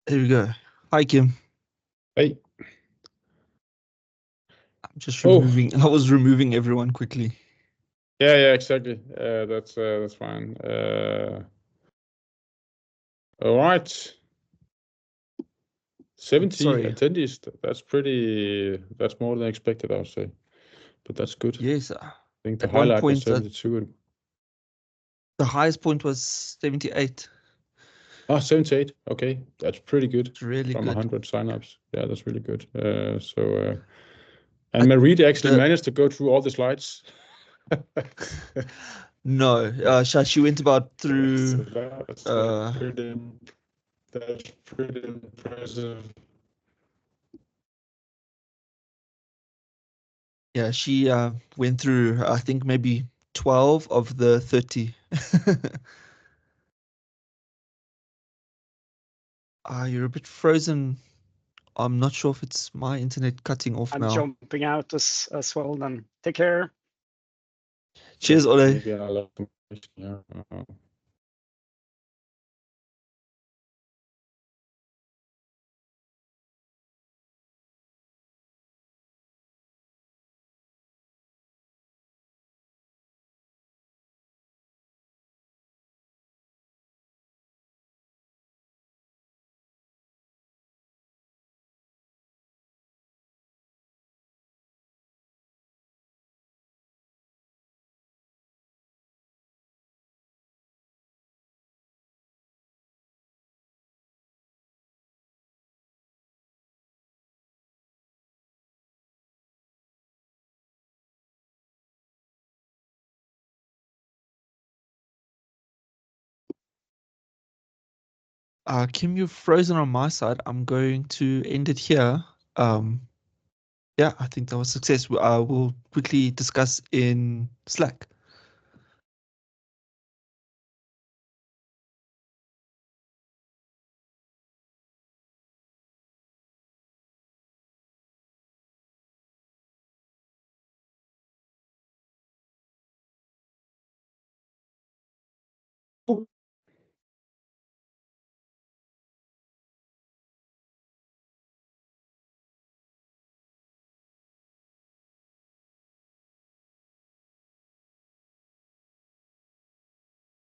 There we go. Hi, Kim. Hey. I'm just removing. I was removing everyone quickly. Yeah, exactly. That's fine. All right. 70 attendees. That's more than expected, I would say. But that's good. Yes. I think the at one highlight was point, 72. the highest point was 78. Oh, 78. Okay, that's pretty good. It's really from good. 100 signups. Yeah, that's really good. And Marie actually managed to go through all the slides. No, she went about through. That's pretty impressive. Yeah, she went through, I think, maybe 12 of the 30. You're a bit frozen. I'm not sure if it's my internet cutting off now. I'm jumping out as well then. Take care. Cheers, Ole. Maybe I love yeah. Kim, you're frozen on my side. I'm going to end it here. Yeah, I think that was success. We'll quickly discuss in Slack.